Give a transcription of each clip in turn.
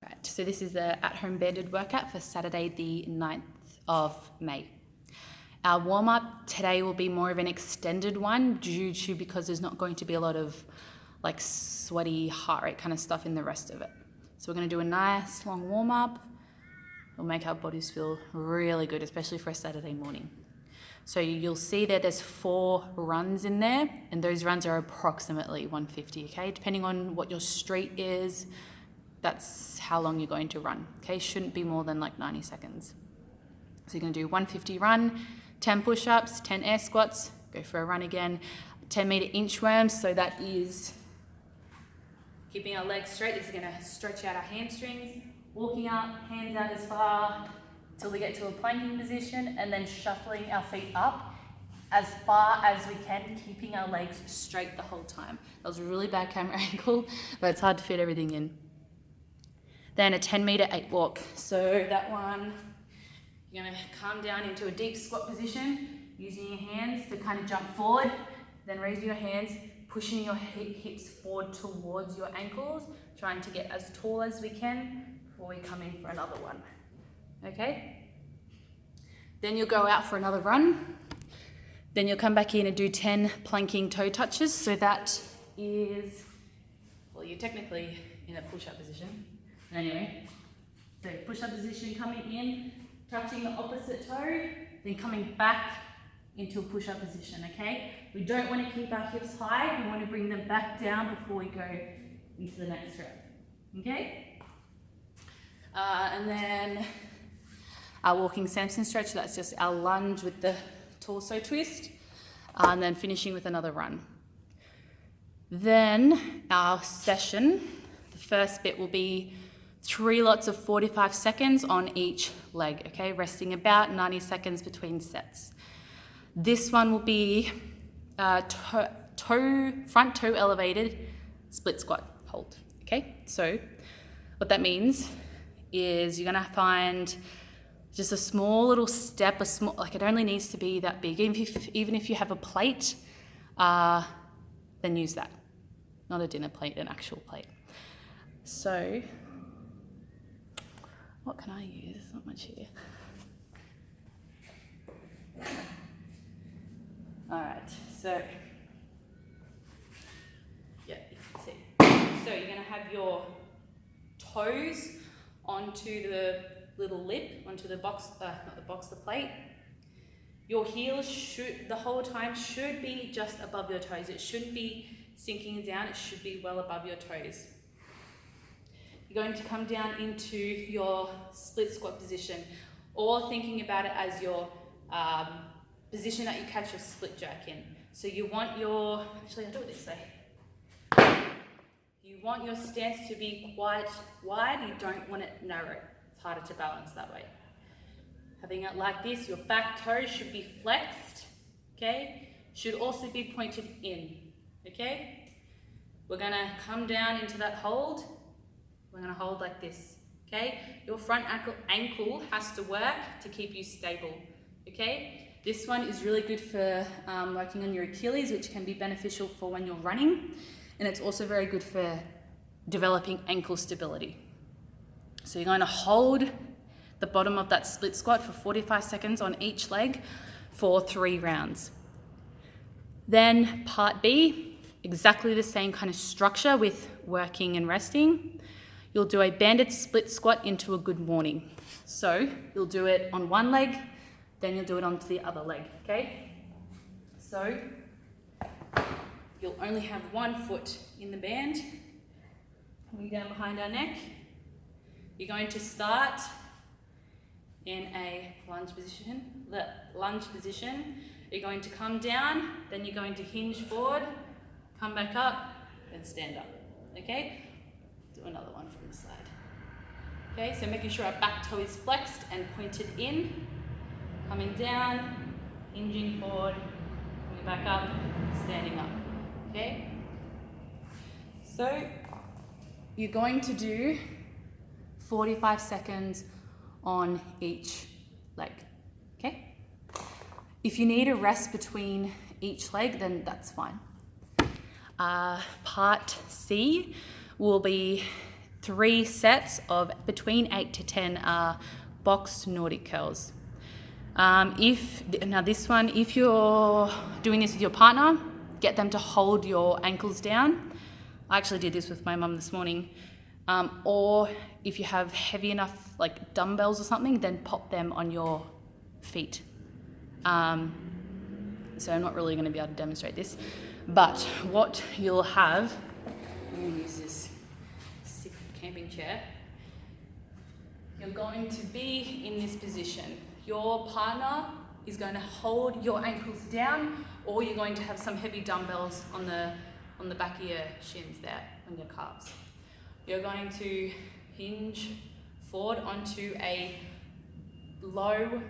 Right, so this is the at-home banded workout for Saturday the 9th of May. Our warm-up today will be more of an extended one because there's not going to be a lot of like sweaty heart rate kind of stuff in the rest of it. So we're going to do a nice long warm-up. It'll make our bodies feel really good, especially for a Saturday morning. So you'll see that there's 4 runs in there, and those runs are approximately 150, okay? Depending on what your street is, that's how long you're going to run, okay? Shouldn't be more than like 90 seconds. So you're gonna do 150 run, 10 push-ups, 10 air squats, go for a run again, 10 meter inchworms, so that is keeping our legs straight. This is gonna stretch out our hamstrings, walking up, hands out as far till we get to a planking position, and then shuffling our feet up as far as we can, keeping our legs straight the whole time. That was a really bad camera angle, but it's hard to fit everything in. Then a 10 meter 8 walk. So that one, you're gonna come down into a deep squat position, using your hands to kind of jump forward, then raise your hands, pushing your hips forward towards your ankles, trying to get as tall as we can before we come in for another one. Okay? Then you'll go out for another run. Then you'll come back in and do 10 planking toe touches. So that is, well, you're technically in a push-up position. Anyway, so push-up position, coming in, touching the opposite toe, then coming back into a push-up position, okay? We don't want to keep our hips high. We want to bring them back down before we go into the next rep, okay? And then our walking Samson stretch, that's just our lunge with the torso twist, and then finishing with another run. Then our session, the first bit will be 3 lots of 45 seconds on each leg, okay? Resting about 90 seconds between sets. This one will be front toe elevated split squat hold, okay? So what that means is you're gonna find just a small little step, like it only needs to be that big. Even if you have a plate, then use that. Not a dinner plate, an actual plate. So, what can I use? There's not much here. All right, so, yeah, you can see. So you're gonna have your toes onto the little lip, onto the box, not the box, the plate. Your heels the whole time should be just above your toes. It shouldn't be sinking down, it should be well above your toes. You're going to come down into your split squat position, or thinking about it as your position that you catch your split jerk in. So you want your, actually I'll do it this way. You want your stance to be quite wide, you don't want it narrow. It's harder to balance that way. Having it like this, your back toe should be flexed, okay? Should also be pointed in, okay? We're gonna come down into that hold. We're gonna hold like this, okay? Your front ankle has to work to keep you stable, okay? This one is really good for working on your Achilles, which can be beneficial for when you're running. And it's also very good for developing ankle stability. So you're going to hold the bottom of that split squat for 45 seconds on each leg for 3 rounds. Then part B, exactly the same kind of structure with working and resting. You'll do a banded split squat into a good morning. So you'll do it on one leg, then you'll do it onto the other leg, okay? So you'll only have one foot in the band, coming down behind our neck. You're going to start in a lunge position. You're going to come down, then you're going to hinge forward, come back up, then stand up, okay? Do another one from the side. Okay, so making sure our back toe is flexed and pointed in, coming down, hinging forward, coming back up, standing up, okay? So you're going to do 45 seconds on each leg, okay? If you need a rest between each leg, then that's fine. Part C will be 3 sets of between 8 to 10 box Nordic curls. If you're doing this with your partner, get them to hold your ankles down. I actually did this with my mum this morning. Or if you have heavy enough like dumbbells or something, then pop them on your feet. So I'm not really going to be able to demonstrate this, but what you'll have, I'm going to use this sick camping chair. You're going to be in this position. Your partner is going to hold your ankles down, or you're going to have some heavy dumbbells on the back of your shins there, on your calves. You're going to hinge forward onto a low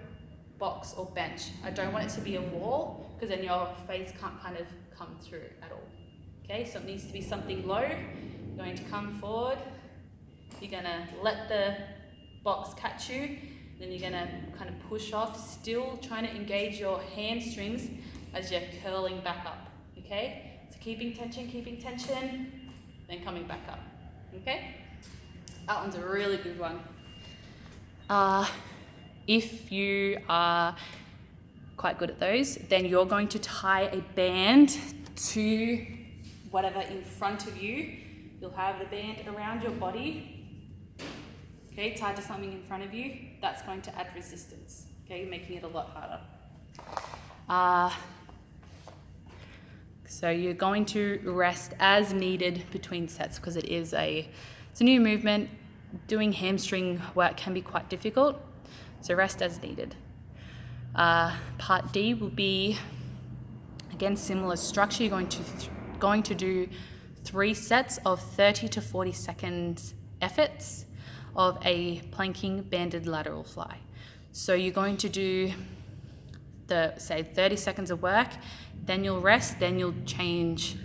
box or bench. I don't want it to be a wall, because then your face can't kind of come through at all. Okay, so it needs to be something low. You're going to come forward. You're going to let the box catch you. Then you're going to kind of push off, still trying to engage your hamstrings as you're curling back up. Okay, so keeping tension, then coming back up. Okay, that one's a really good one. If you are quite good at those, then you're going to tie a band to whatever in front of you. You'll have the band around your body, okay, tied to something in front of you. That's going to add resistance, okay, making it a lot harder. So you're going to rest as needed between sets, because it's a new movement. Doing hamstring work can be quite difficult, so rest as needed. Part D will be, again, similar structure. You're going to do 3 sets of 30 to 40 seconds efforts of a planking banded lateral fly. So you're going to do say 30 seconds of work, then you'll rest, then you'll change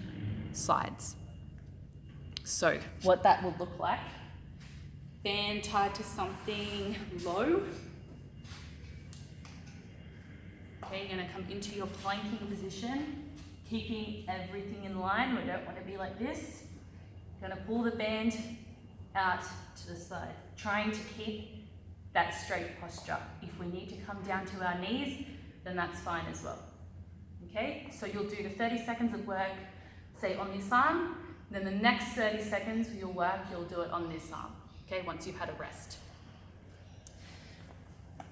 sides. So what that will look like: band tied to something low. Okay, you're going to come into your planking position, keeping everything in line. We don't want to be like this. You're going to pull the band out to the side, trying to keep that straight posture. If we need to come down to our knees, then that's fine as well. Okay, so you'll do the 30 seconds of work, say on this arm, then the next 30 seconds of your work, you'll do it on this arm, okay, once you've had a rest.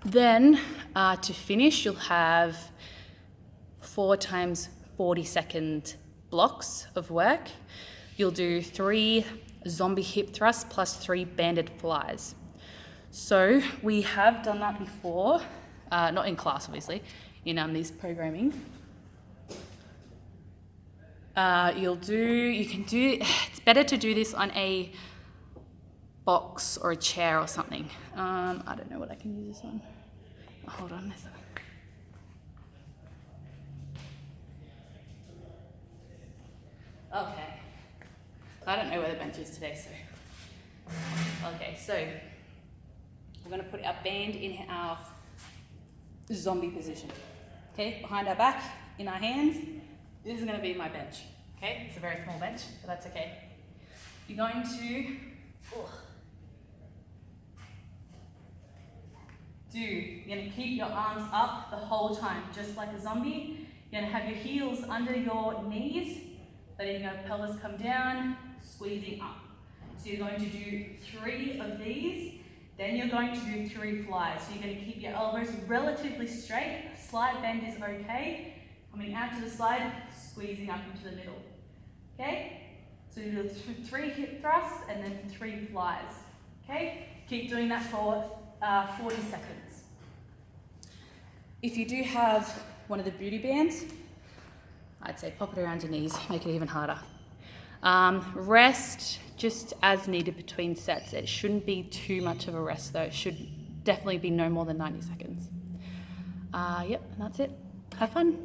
Then, to finish, you'll have 4 times 40-second blocks of work. You'll do 3 zombie hip thrusts plus 3 banded flies. So we have done that before, not in class obviously, in these programming. It's better to do this on a box or a chair or something. I don't know what I can use this on. Oh, hold on, there's okay. I don't know where the bench is today, so. Okay, so we're going to put our band in our zombie position. Okay, behind our back, in our hands. This is going to be my bench. Okay, it's a very small bench, but that's okay. You're going to you're going to keep your arms up the whole time, just like a zombie. You're going to have your heels under your knees, letting your pelvis come down, squeezing up. So you're going to do 3 of these, then you're going to do 3 flies. So you're going to keep your elbows relatively straight. A slight bend is okay. Coming out to the side, squeezing up into the middle. Okay? So you do 3 hip thrusts and then 3 flies. Okay? Keep doing that for 40 seconds. If you do have one of the booty bands, I'd say pop it around your knees, make it even harder. Rest just as needed between sets. It shouldn't be too much of a rest though. It should definitely be no more than 90 seconds. Yep, and that's it. Have fun.